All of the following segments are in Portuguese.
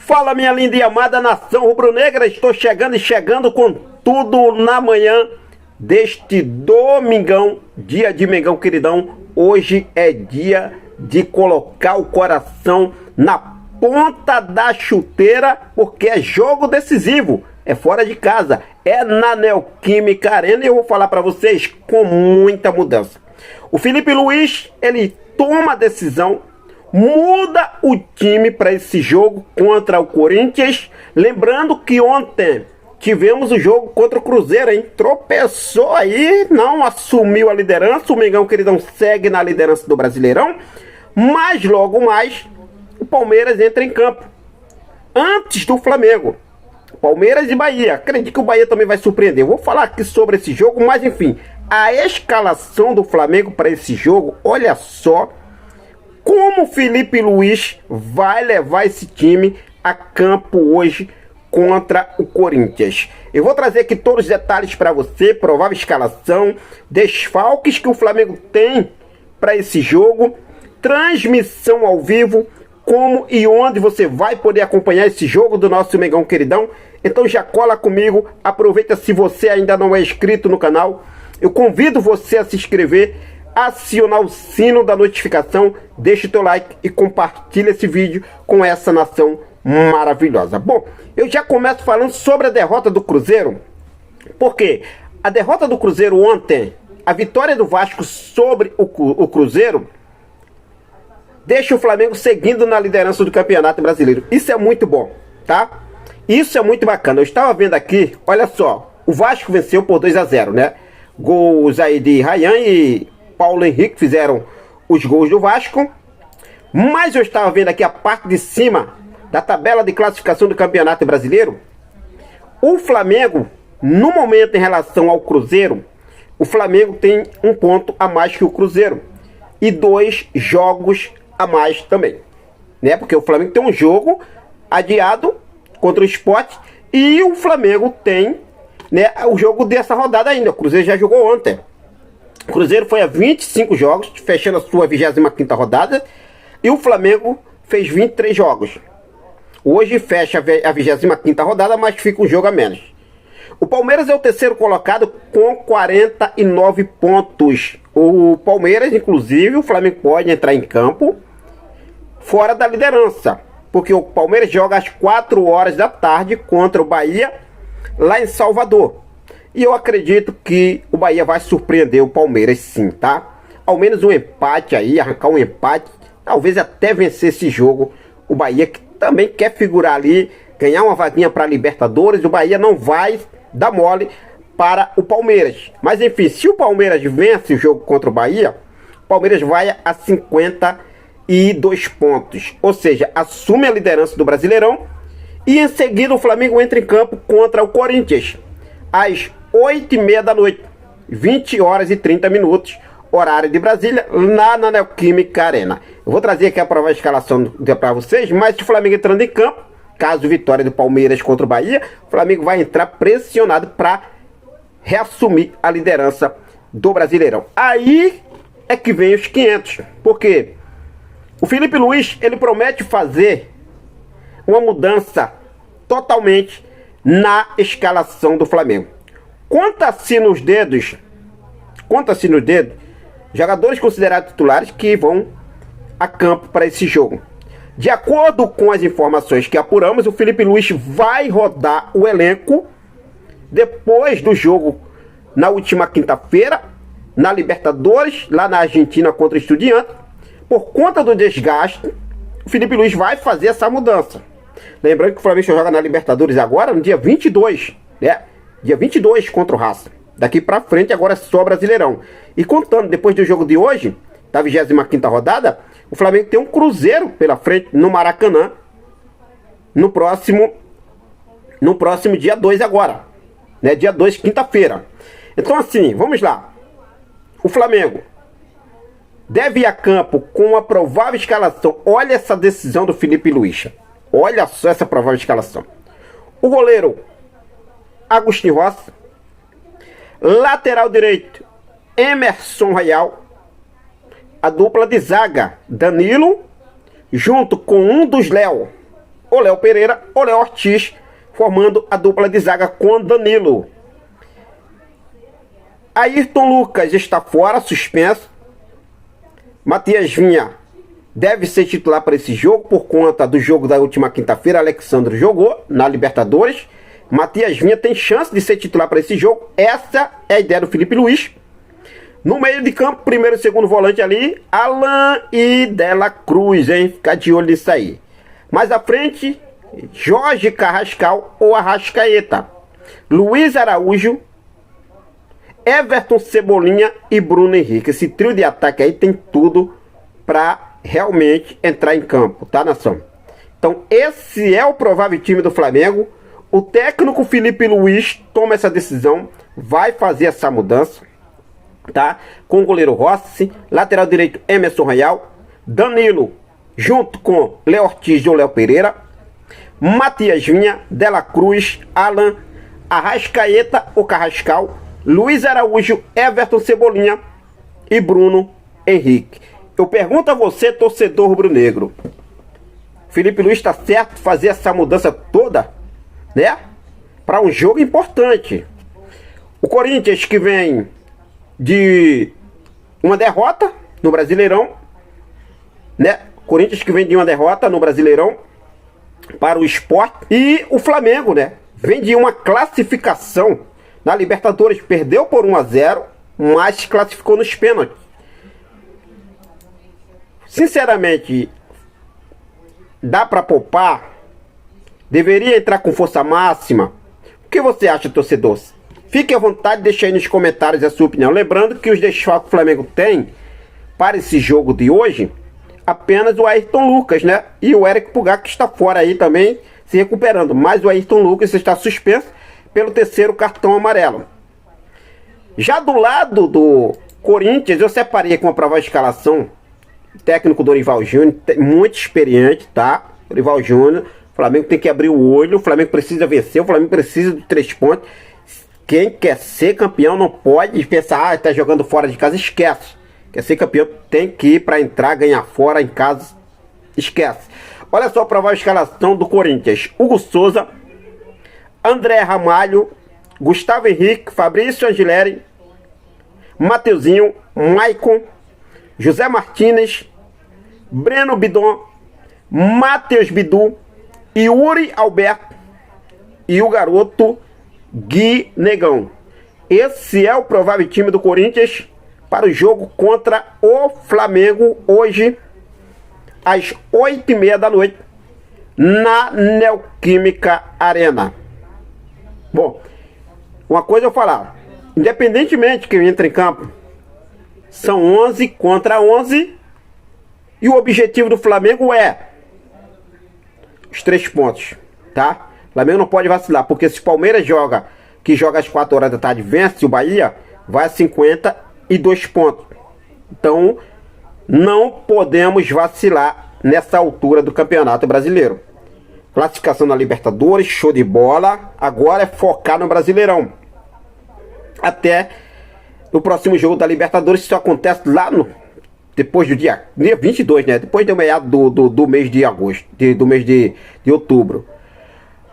Fala, minha linda e amada nação rubro-negra, estou chegando e chegando com tudo na manhã deste domingão, dia de Mengão queridão. Hoje é dia de colocar o coração na ponta da chuteira, porque é jogo decisivo, é fora de casa, é na Neoquímica Arena e eu vou falar para vocês com muita mudança. O Felipe Luiz, ele toma a decisão, muda o time para esse jogo contra o Corinthians. Lembrando que ontem tivemos o jogo contra o Cruzeiro, hein? Tropeçou aí, não assumiu a liderança. O Mengão queridão segue na liderança do Brasileirão. Mas logo mais, o Palmeiras entra em campo. Antes do Flamengo. Palmeiras e Bahia. Acredito que o Bahia também vai surpreender. Eu vou falar aqui sobre esse jogo, mas enfim. A escalação do Flamengo para esse jogo, olha só como o Felipe Luiz vai levar esse time a campo hoje contra o Corinthians. Eu vou trazer aqui todos os detalhes para você, provável escalação, desfalques que o Flamengo tem para esse jogo, transmissão ao vivo, como e onde você vai poder acompanhar esse jogo do nosso Mengão queridão. Então já cola comigo, aproveita, se você ainda não é inscrito no canal, eu convido você a se inscrever, acionar o sino da notificação, deixe o teu like e compartilha esse vídeo com essa nação maravilhosa. Bom, eu já começo falando sobre a derrota do Cruzeiro, porque a derrota do Cruzeiro ontem, a vitória do Vasco sobre o Cruzeiro, deixa o Flamengo seguindo na liderança do Campeonato Brasileiro. Isso é muito bom, tá? Isso é muito bacana. Eu estava vendo aqui, olha só, o Vasco venceu por 2-0, né? Gols aí de Ryan e Paulo Henrique fizeram os gols do Vasco. Mas eu estava vendo aqui a parte de cima da tabela de classificação do Campeonato Brasileiro. O Flamengo, no momento em relação ao Cruzeiro, o Flamengo tem um ponto a mais que o Cruzeiro e 2 jogos a mais também, né? Porque o Flamengo tem um jogo adiado contra o Sport e o Flamengo tem, né, o jogo dessa rodada ainda. O Cruzeiro já jogou ontem. O Cruzeiro foi a 25 jogos, fechando a sua 25ª rodada, e o Flamengo fez 23 jogos. Hoje fecha a 25ª rodada, mas fica um jogo a menos. O Palmeiras é o terceiro colocado com 49 pontos. O Palmeiras, inclusive, o Flamengo pode entrar em campo fora da liderança, porque o Palmeiras joga às 4 horas da tarde contra o Bahia, lá em Salvador. E eu acredito que o Bahia vai surpreender o Palmeiras sim, tá? Ao menos um empate aí, arrancar um empate, talvez até vencer esse jogo. O Bahia que também quer figurar ali, ganhar uma vaguinha para Libertadores. O Bahia não vai dar mole para o Palmeiras. Mas enfim, se o Palmeiras vence o jogo contra o Bahia, o Palmeiras vai a 52 pontos. Ou seja, assume a liderança do Brasileirão. E em seguida o Flamengo entra em campo contra o Corinthians às 8h30 da noite, 20 horas e 30 minutos, horário de Brasília, lá na Neoquímica Arena. Eu vou trazer aqui a provável escalação para vocês, mas se o Flamengo entrando em campo, caso vitória do Palmeiras contra o Bahia, o Flamengo vai entrar pressionado para reassumir a liderança do Brasileirão. Aí é que vem os 500, porque o Felipe Luiz, ele promete fazer uma mudança totalmente na escalação do Flamengo. Conta-se nos dedos, jogadores considerados titulares que vão a campo para esse jogo. De acordo com as informações que apuramos, o Felipe Luiz vai rodar o elenco depois do jogo na última quinta-feira, na Libertadores, lá na Argentina contra o Estudiantes. Por conta do desgaste, o Felipe Luiz vai fazer essa mudança. Lembrando que o Flamengo joga na Libertadores agora, no dia 22, né? Dia 22 contra o Racing. Daqui pra frente agora é só Brasileirão. E contando, depois do jogo de hoje, da 25ª rodada, o Flamengo tem um Cruzeiro pela frente no Maracanã, no próximo dia 2 agora, né? Dia 2, quinta-feira. Então assim, vamos lá. O Flamengo deve ir a campo com a provável escalação. Olha essa decisão do Felipe Luiz. Olha só essa provável escalação. O goleiro Agostinho Rossi. Lateral direito Emerson Royal. A dupla de zaga Danilo junto com um dos Léo. o Léo Pereira, o Léo Ortiz, formando a dupla de zaga com Danilo. Ayrton Lucas está fora, suspenso. Matias Vinha deve ser titular para esse jogo por conta do jogo da última quinta-feira. Alexandre jogou na Libertadores. Matias Vinha tem chance de ser titular para esse jogo. Essa é a ideia do Felipe Luiz. No meio de campo, primeiro e segundo volante ali, Alan e Dela Cruz, hein? Ficar de olho nisso aí. Mais à frente, Jorge Carrascal ou Arrascaeta. Luiz Araújo, Everton Cebolinha e Bruno Henrique. Esse trio de ataque aí tem tudo para realmente entrar em campo, tá, nação? Então, esse é o provável time do Flamengo. O técnico Felipe Luiz toma essa decisão, vai fazer essa mudança, tá? Com o goleiro Rossi, lateral direito Emerson Royal, Danilo junto com Léo Ortiz ou Léo Pereira, Matias Vinha, Dela Cruz, Alan, Arrascaeta ou Carrascal, Luiz Araújo, Everton Cebolinha e Bruno Henrique. Eu pergunto a você, torcedor rubro-negro, Felipe Luiz está certo fazer essa mudança toda, né? Para um jogo importante. O Corinthians, que vem de uma derrota no Brasileirão, né? Corinthians que vem de uma derrota no Brasileirão para o Sport. E o Flamengo, né? Vem de uma classificação na Libertadores. Perdeu por 1-0, mas classificou nos pênaltis. Sinceramente, dá para poupar? Deveria entrar com força máxima? O que você acha, torcedor? Fique à vontade, deixe aí nos comentários a sua opinião. Lembrando que os desfalques que o Flamengo tem para esse jogo de hoje, apenas o Ayrton Lucas, né? E o Eric Pulgar, que está fora aí também, se recuperando. Mas o Ayrton Lucas está suspenso pelo terceiro cartão amarelo. Já do lado do Corinthians, eu separei com a provável escalação. O técnico Dorival Júnior, muito experiente, tá? Dorival Júnior. O Flamengo tem que abrir o olho. O Flamengo precisa vencer. O Flamengo precisa de 3 pontos. Quem quer ser campeão não pode pensar, tá jogando fora de casa, esquece. Quer ser campeão, tem que ir para entrar, ganhar fora em casa, esquece. Olha só a provável escalação do Corinthians. Hugo Souza, André Ramalho, Gustavo Henrique, Fabrício Angileri, Mateuzinho, Maicon, José Martínez, Breno Bidon, Matheus Bidu, Yuri Alberto e o garoto Gui Negão. Esse é o provável time do Corinthians para o jogo contra o Flamengo hoje às 8h30 da noite na Neoquímica Arena. Bom, uma coisa eu falar, independentemente de quem entra em campo, são 11 contra 11 e o objetivo do Flamengo é os 3 pontos, tá? O Flamengo não pode vacilar, porque se o Palmeiras joga às 4 horas da tarde, vence o Bahia, vai a 52 pontos. Então, não podemos vacilar nessa altura do Campeonato Brasileiro. Classificação na Libertadores, show de bola. Agora é focar no Brasileirão. Até no próximo jogo da Libertadores, isso acontece lá depois do dia 22, né? Depois do meado do mês de agosto, do mês de outubro.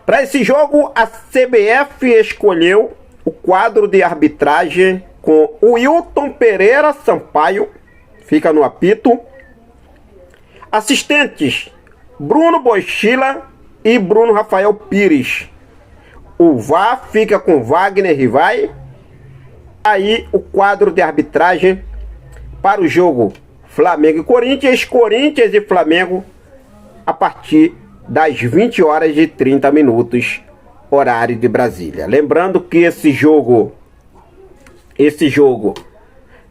Para esse jogo, a CBF escolheu o quadro de arbitragem com o Wilton Pereira Sampaio, fica no apito. Assistentes, Bruno Bochila e Bruno Rafael Pires. O VAR fica com Wagner Rivai. Aí o quadro de arbitragem para o jogo Flamengo e Corinthians, Corinthians e Flamengo, a partir das 20h30, horário de Brasília. Lembrando que esse jogo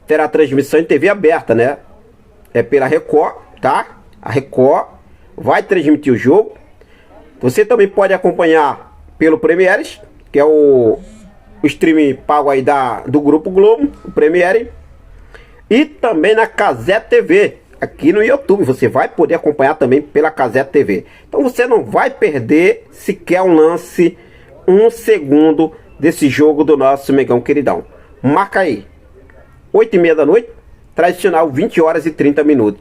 terá transmissão em TV aberta, né? É pela Record, tá? A Record vai transmitir o jogo. Você também pode acompanhar pelo Premiere, que é o streaming pago aí do Grupo Globo, o Premiere. E também na Cazé TV, aqui no YouTube. Você vai poder acompanhar também pela Cazé TV. Então você não vai perder sequer um lance, um segundo desse jogo do nosso Mengão queridão. Marca aí, 8h30 da noite, tradicional 20h30.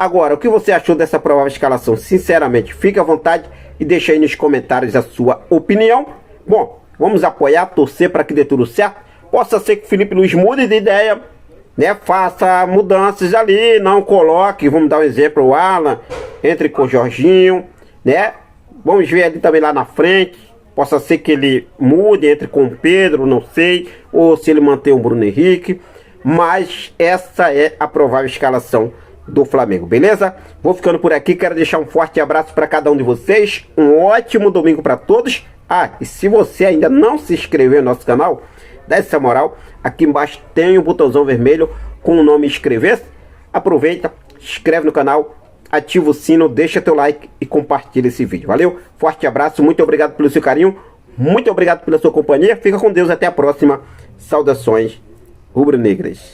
Agora, o que você achou dessa provável escalação? Sinceramente, fique à vontade e deixa aí nos comentários a sua opinião. Bom, vamos apoiar, torcer para que dê tudo certo. Possa ser que o Felipe Luiz mude de ideia, né? Faça mudanças ali, não coloque, vamos dar um exemplo, o Alan entre com o Jorginho, né? Vamos ver ali também lá na frente. Possa ser que ele mude, entre com o Pedro, não sei, ou se ele mantém o Bruno Henrique. Mas essa é a provável escalação do Flamengo, beleza? Vou ficando por aqui, quero deixar um forte abraço para cada um de vocês, um ótimo domingo para todos. Ah, e se você ainda não se inscreveu no nosso canal, dá essa moral, aqui embaixo tem um botãozão vermelho com o nome inscrever-se. Aproveita, se inscreve no canal, ativa o sino, deixa teu like e compartilha esse vídeo, valeu? Forte abraço, muito obrigado pelo seu carinho, muito obrigado pela sua companhia, fica com Deus, até a próxima, saudações rubro-negras.